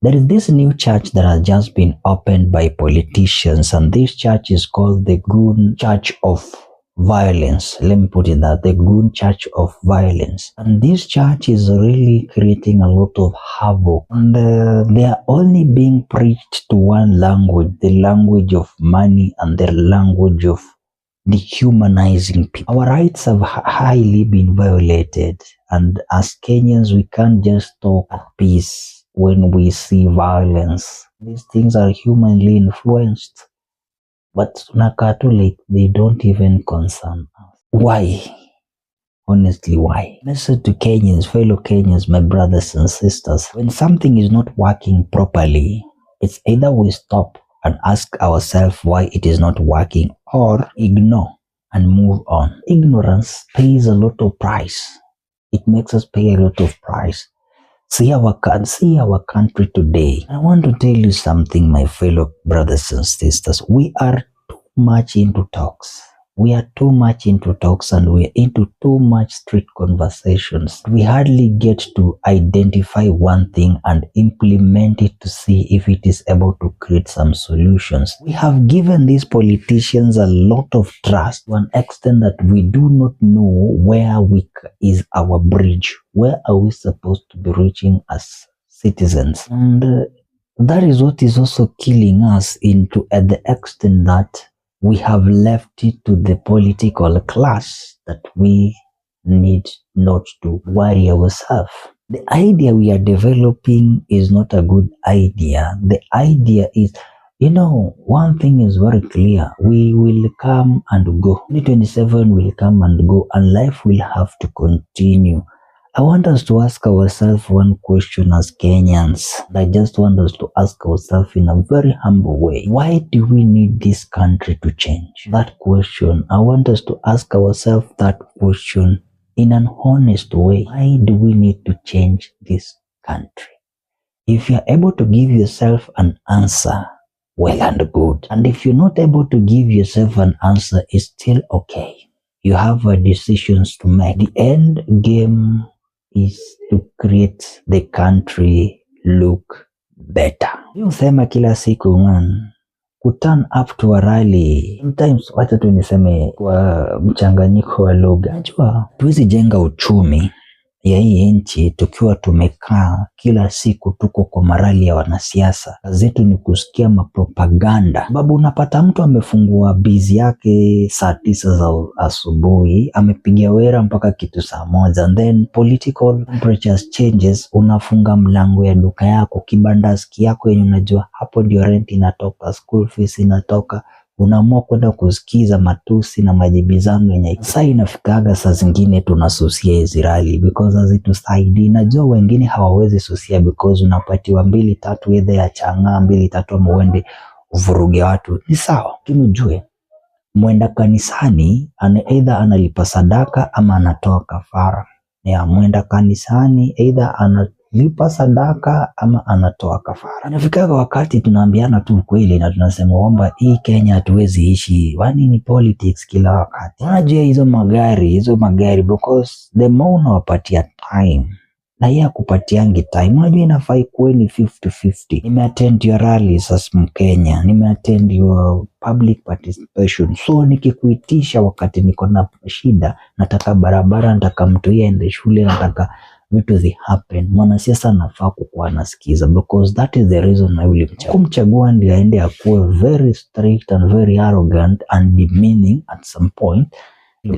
There is this new church that has just been opened by politicians, and this church is called the Goon Church of Violence. Let me put it that, the Goon Church of Violence. And this church is really creating a lot of havoc. And they are only being preached to one language, the language of money and the language of dehumanizing people. Our rights have highly been violated. And as Kenyans, we can't just talk at peace when we see violence. These things are humanly influenced. But like they don't even concern us. Why? Honestly, why? Message to Kenyans, fellow Kenyans, my brothers and sisters. When something is not working properly, it's either we stop and ask ourselves why it is not working, or ignore and move on. Ignorance pays a lot of price. It makes us pay a lot of price. See our country today. I want to tell you something, my fellow brothers and sisters. We are too much into talks. We are too much into talks, and we are into too much street conversations. We hardly get to identify one thing and implement it to see if it is able to create some solutions. We have given these politicians a lot of trust to an extent that we do not know where is our bridge. Where are we supposed to be reaching as citizens? And that is what is also killing us at the extent that we have left it to the political class that we need not to worry ourselves. The idea we are developing is not a good idea. The idea is, one thing is very clear. We will come and go. 2027 will come and go, and life will have to continue. I want us to ask ourselves one question as Kenyans. I just want us to ask ourselves in a very humble way. Why do we need this country to change? That question, I want us to ask ourselves that question in an honest way. Why do we need to change this country? If you're able to give yourself an answer, well and good. And if you're not able to give yourself an answer, it's still okay. You have decisions to make. The end game is to create the country look better. You sema kila siku man, turn up to a rally. Sometimes wacha tu niseme kwa mchanganyiko wa lugha. Najua tuwezi jenga uchumi ya hii nchi tukiwa tumekaa kila siku tuko kwa marali ya wanasiasa. Kazi yetu ni kusikia mapropaganda. Sababu unapata mtu amefungua bizi yake saa 9 za asubuhi, amepigia wera mpaka kitu saa 1, and then political temperatures changes, unafunga mlango ya duka yako, kibandaski yako yenye unajua hapo ndio rent inatoka, school fees inatoka. Unaamua kwenda kusikiza matusi na majibizano yenye sasa inafikaga saa zingine tunasusia hizi rally because hazitusaidii. Najua wengine hawawezi susia because unapatiwa 2-3 either ya changa 2-3 muende uvuruge watu. Ni sawa. Tunujue mwenda kanisani either analipa sadaka ama anatoa kafara. Ya mwenda kanisani either analipa sadaka ama anatoa kafara. Inafikaga wakati tunaambiana tu kweli na tunasema kwamba hii Kenya hatuwezi ishi. Wani ni politics kila wakati. Unajua hizo magari because the more unawapatia time na yeye akupatiangi time, unajua inafai kuwe ni 50-50. Nimeattend your rallies as Mkenya, nimeattend your public participation. So nikikuitisha wakati niko na shida, nataka barabara, nataka mtu aende shule, nataka vitu zi happen, mwanasiasa anafaa kukuwa anasikiza, because that is the reason I will kumchagua ndio aende akuwe very strict and very arrogant and demeaning at some point.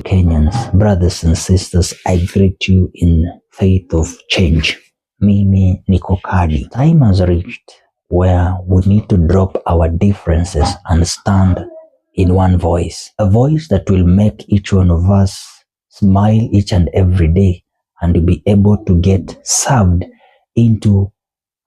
Kenyans, brothers and sisters, I greet you in faith of change. Mimi niko kadi. Time has reached where we need to drop our differences and stand in one voice. A voice that will make each one of us smile each and every day and be able to get served into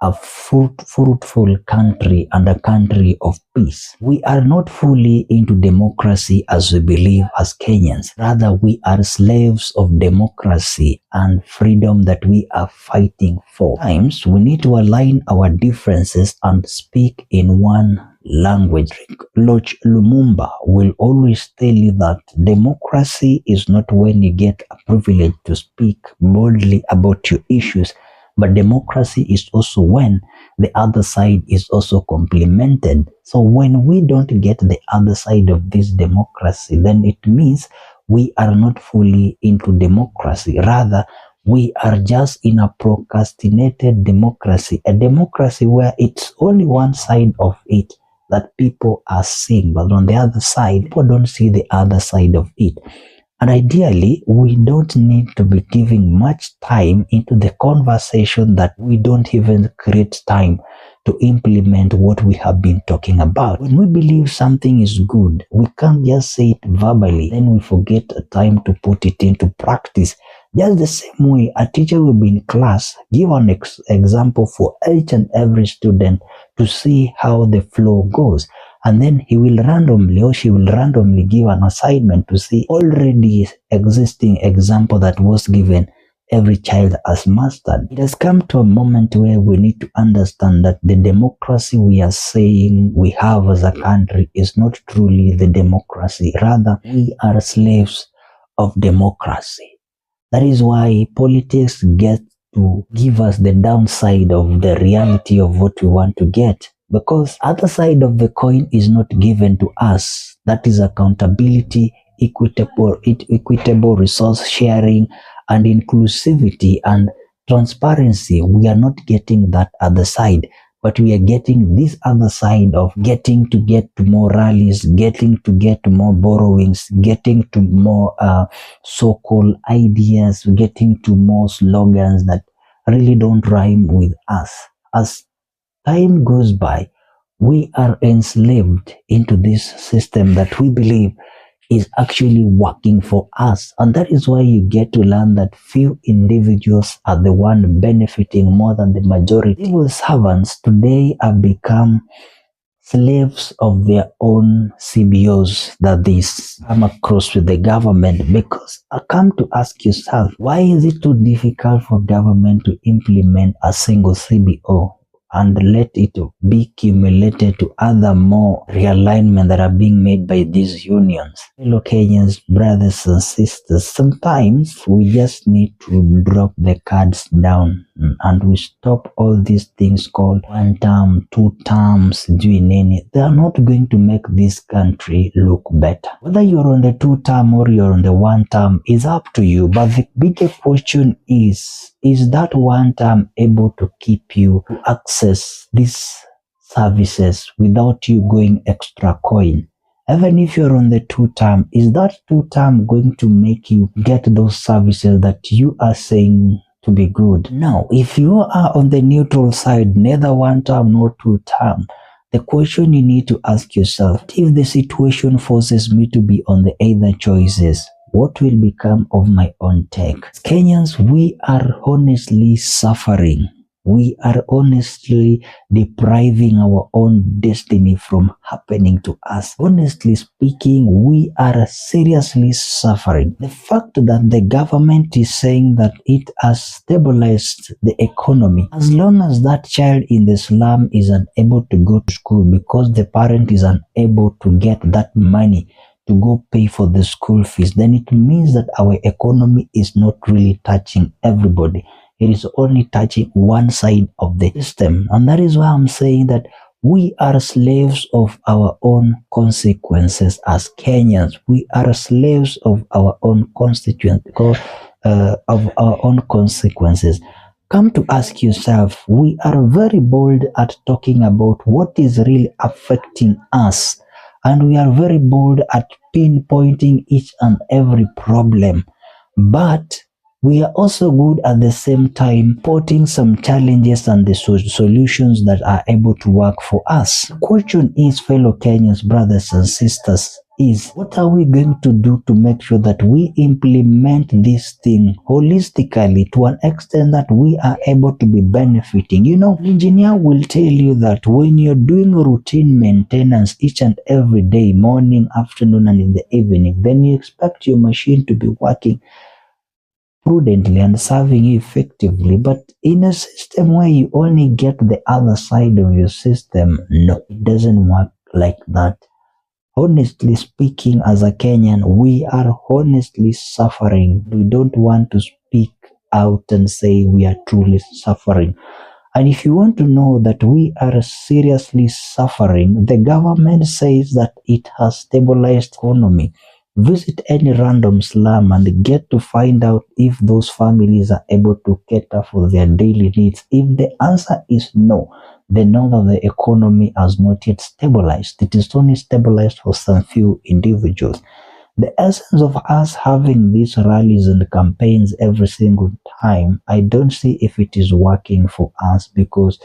a fruitful country and a country of peace. We are not fully into democracy as we believe as Kenyans. Rather, we are slaves of democracy and freedom that we are fighting for. Times we need to align our differences and speak in one language. Lord Lumumba will always tell you that democracy is not when you get a privilege to speak boldly about your issues, but democracy is also when the other side is also complemented. So when we don't get the other side of this democracy, then it means we are not fully into democracy. Rather, we are just in a procrastinated democracy, a democracy where it's only one side of it that people are seeing, but on the other side, people don't see the other side of it. And ideally, we don't need to be giving much time into the conversation that we don't even create time to implement what we have been talking about. When we believe something is good, we can't just say it verbally, then we forget a time to put it into practice. Just the same way, a teacher will be in class, give an example for each and every student to see how the flow goes. And then he will randomly or she will randomly give an assignment to see already existing example that was given, every child has mastered. It has come to a moment where we need to understand that the democracy we are saying we have as a country is not truly the democracy. Rather, we are slaves of democracy. That is why politics get to give us the downside of the reality of what we want to get. Because other side of the coin is not given to us. That is accountability, equitable resource sharing, and inclusivity and transparency. We are not getting that other side, but we are getting this other side of getting to get to more rallies, getting to get more borrowings, getting to more so-called ideas, getting to more slogans that really don't rhyme with us. As time goes by, we are enslaved into this system that we believe is actually working for us. And that is why you get to learn that few individuals are the one benefiting more than the majority. Civil servants today have become slaves of their own CBOs that they come across with the government. Because I come to ask yourself, why is it too difficult for government to implement a single CBO and let it be cumulated to other more realignment that are being made by these unions? Fellow Kenyans, brothers and sisters, sometimes we just need to drop the cards down and we stop all these things called one term, two terms, doing any. They are not going to make this country look better. Whether you're on the two term or you're on the one term is up to you. But the bigger question is that one term able to keep you to access these services without you going extra coin? Even if you're on the two term, is that two term going to make you get those services that you are saying to be good? Now, if you are on the neutral side, neither one term nor two term, the question you need to ask yourself, if the situation forces me to be on the either choices, what will become of my own take? Kenyans, we are honestly suffering. We are honestly depriving our own destiny from happening to us. Honestly speaking, we are seriously suffering. The fact that the government is saying that it has stabilized the economy, as long as that child in the slum is unable to go to school because the parent is unable to get that money to go pay for the school fees, then it means that our economy is not really touching everybody. It is only touching one side of the system. And that is why I'm saying that we are slaves of our own consequences as Kenyans. We are slaves of our own consequences. Come to ask yourself, we are very bold at talking about what is really affecting us. And we are very bold at pinpointing each and every problem. But we are also good at the same time putting some challenges and the solutions that are able to work for us. The question is, fellow Kenyans, brothers and sisters, is what are we going to do to make sure that we implement this thing holistically to an extent that we are able to be benefiting? You know, an engineer will tell you that when you're doing routine maintenance each and every day, morning, afternoon, and in the evening, then you expect your machine to be working prudently and serving you effectively. But in a system where you only get the other side of your system, no, it doesn't work like that. Honestly speaking, as a Kenyan, we are honestly suffering. We don't want to speak out and say we are truly suffering. And if you want to know that we are seriously suffering, the government says that it has stabilized economy. Visit any random slum and get to find out if those families are able to cater for their daily needs. If the answer is no, then know that the economy has not yet stabilized. It is only stabilized for some few individuals. The essence of us having these rallies and campaigns every single time, I don't see if it is working for us, because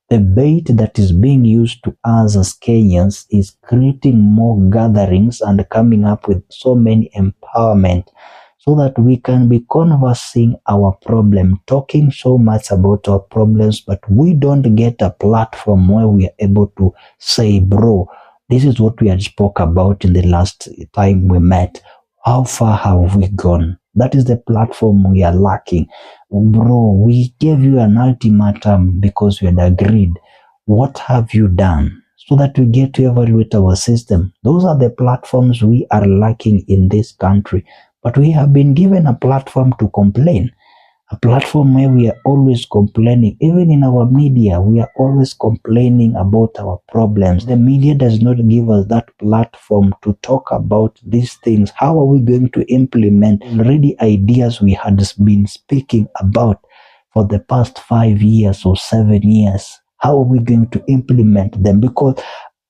the bait that is being used to us as Kenyans is creating more gatherings and coming up with so many empowerment so that we can be conversing our problem, talking so much about our problems, but we don't get a platform where we are able to say, bro, this is what we had spoke about in the last time we met. How far have we gone? That is the platform we are lacking. Bro, we gave you an ultimatum because we had agreed. What have you done? So that we get to evaluate our system. Those are the platforms we are lacking in this country. But we have been given a platform to complain. A platform where we are always complaining. Even in our media, we are always complaining about our problems. The media does not give us that platform to talk about these things. How are we going to implement already ideas we had been speaking about for the past 5 years or 7 years? How are we going to implement them? Because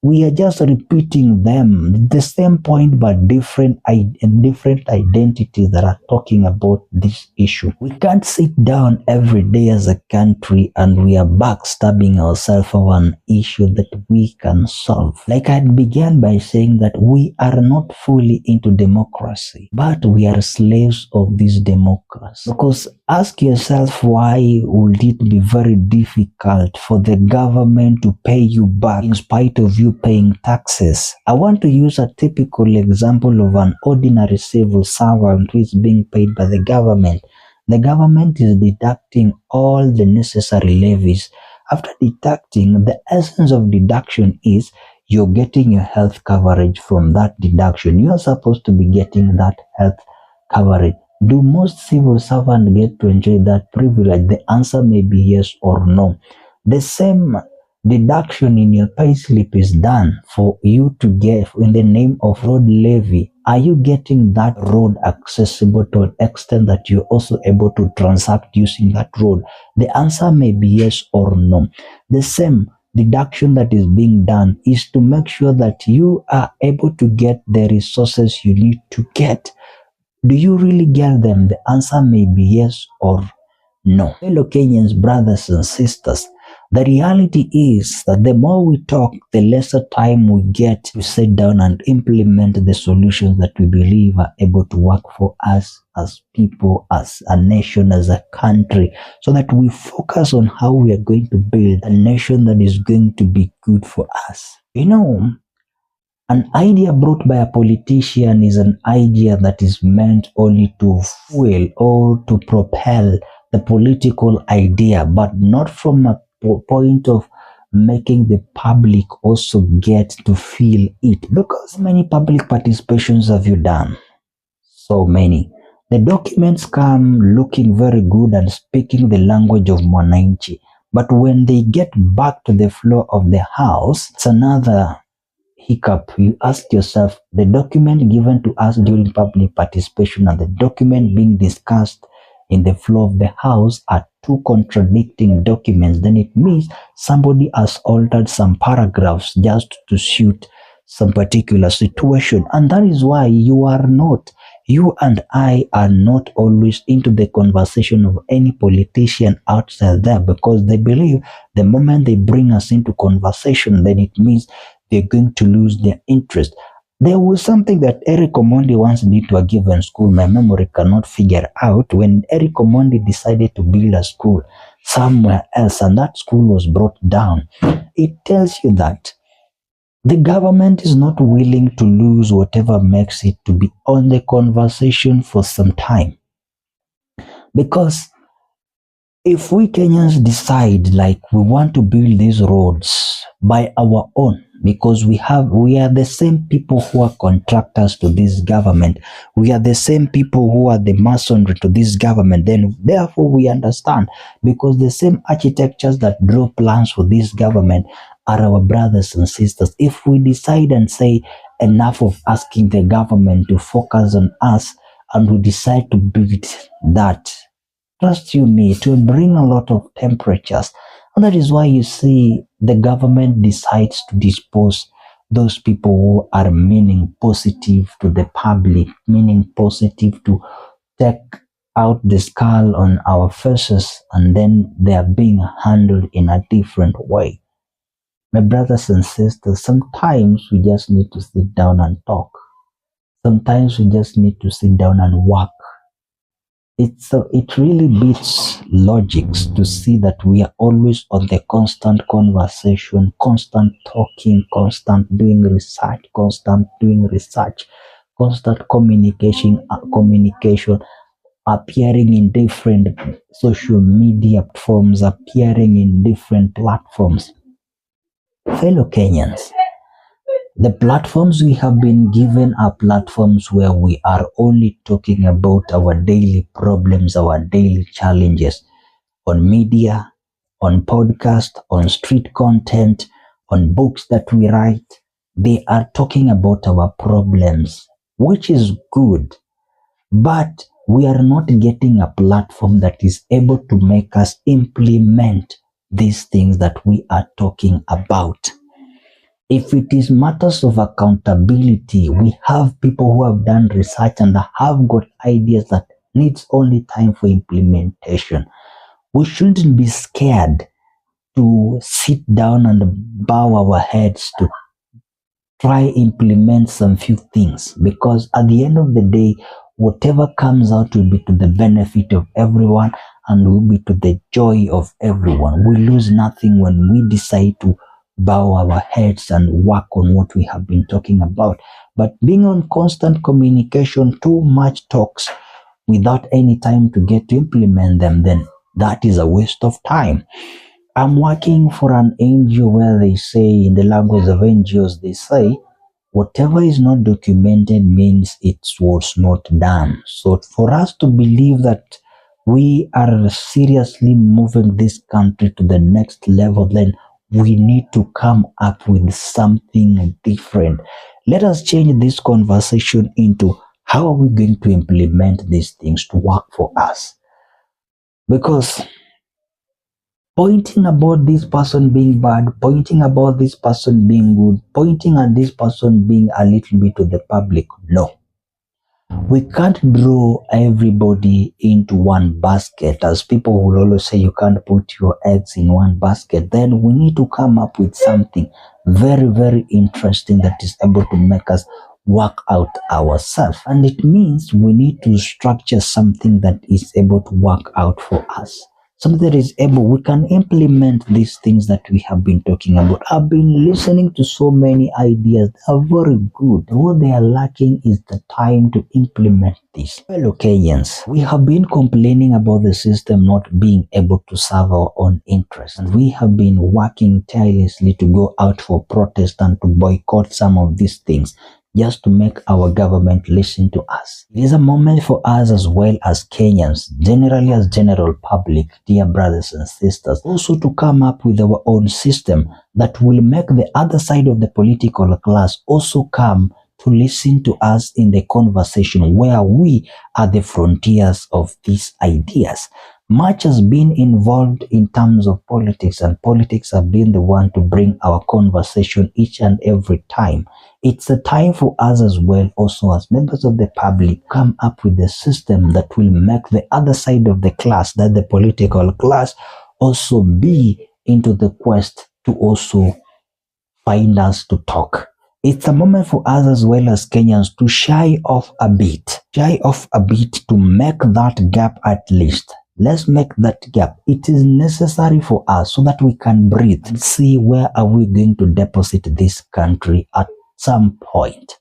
we are just repeating them, the same point, but different identities that are talking about this issue. We can't sit down every day as a country and we are backstabbing ourselves over an issue that we can solve. Like I began by saying that we are not fully into democracy, but we are slaves of this democracy. Because ask yourself, why would it be very difficult for the government to pay you back in spite of you paying taxes? I want to use a typical example of an ordinary civil servant who is being paid by the government. The government is deducting all the necessary levies. After deducting, the essence of deduction is you're getting your health coverage from that deduction. You are supposed to be getting that health coverage. Do most civil servants get to enjoy that privilege? The answer may be yes or no. The same deduction in your payslip is done for you to get in the name of road levy. Are you getting that road accessible to an extent that you're also able to transact using that road? The answer may be yes or no. The same deduction that is being done is to make sure that you are able to get the resources you need to get. Do you really get them? The answer may be yes or no. Fellow Kenyans, brothers and sisters, the reality is that the more we talk, the lesser time we get to sit down and implement the solutions that we believe are able to work for us as people, as a nation, as a country, so that we focus on how we are going to build a nation that is going to be good for us. You know, an idea brought by a politician is an idea that is meant only to fuel or to propel the political idea, but not from a point of making the public also get to feel it. Because how many public participations have you done? So many. The documents come looking very good and speaking the language of Mwananchi, but when they get back to the floor of the house, it's another hiccup. You ask yourself, the document given to us during public participation and the document being discussed in the floor of the house are two contradicting documents. Then it means somebody has altered some paragraphs just to suit some particular situation. And that is why you and I are not always into the conversation of any politician outside there, because they believe the moment they bring us into conversation, then it means they're going to lose their interest. There was something that Eric Omondi once did to a given school. My memory cannot figure out. When Eric Omondi decided to build a school somewhere else and that school was brought down, it tells you that the government is not willing to lose whatever makes it to be on the conversation for some time. Because if we Kenyans decide like we want to build these roads by our own, because we are the same people who are contractors to this government. We are the same people who are the masonry to this government. Then therefore we understand, because the same architectures that draw plans for this government are our brothers and sisters. If we decide and say enough of asking the government to focus on us, and we decide to build that, trust you me, it will bring a lot of temperatures. And that is why you see the government decides to dispose those people who are meaning positive to the public, meaning positive to take out the skull on our faces, and then they are being handled in a different way. My brothers and sisters, sometimes we just need to sit down and talk. Sometimes we just need to sit down and work. It really beats logics to see that we are always on the constant conversation, constant talking, constant doing research, constant communication, appearing in different social media platforms, appearing in different platforms. Fellow Kenyans, the platforms we have been given are platforms where we are only talking about our daily problems, our daily challenges on media, on podcast, on street content, on books that we write. They are talking about our problems, which is good, but we are not getting a platform that is able to make us implement these things that we are talking about. If it is matters of accountability, we have people who have done research and have got ideas that needs only time for implementation. We shouldn't be scared to sit down and bow our heads to try implement some few things, because at the end of the day, whatever comes out will be to the benefit of everyone and will be to the joy of everyone. We lose nothing when we decide to bow our heads and work on what we have been talking about. But being on constant communication, too much talks without any time to get to implement them, then that is a waste of time. I'm working for an NGO where they say, in the language of NGOs, they say, whatever is not documented means it was not done. So for us to believe that we are seriously moving this country to the next level, then we need to come up with something different. Let us change this conversation into how are we going to implement these things to work for us? Because pointing about this person being bad, pointing about this person being good, pointing at this person being a little bit to the public, no. We can't draw everybody into one basket. As people will always say, you can't put your eggs in one basket. Then we need to come up with something very, very interesting that is able to make us work out ourselves. And it means we need to structure something that is able to work out for us. Something that is able, we can implement these things that we have been talking about. I've been listening to so many ideas. They are very good. What they are lacking is the time to implement this. Fellow Kenyans, we have been complaining about the system not being able to serve our own interests. And we have been working tirelessly to go out for protest and to boycott some of these things, just to make our government listen to us. It is a moment for us as well as Kenyans, generally as general public, dear brothers and sisters, also to come up with our own system that will make the other side of the political class also come to listen to us in the conversation where we are the frontiers of these ideas. Much has been involved in terms of politics, and politics have been the one to bring our conversation each and every time. It's a time for us as well, also as members of the public, come up with a system that will make the other side of the class, that the political class, also be into the quest to also find us to talk. It's a moment for us as well as Kenyans to shy off a bit to make that gap at least. Let's make that gap. It is necessary for us so that we can breathe and see where are we going to deposit this country at some point.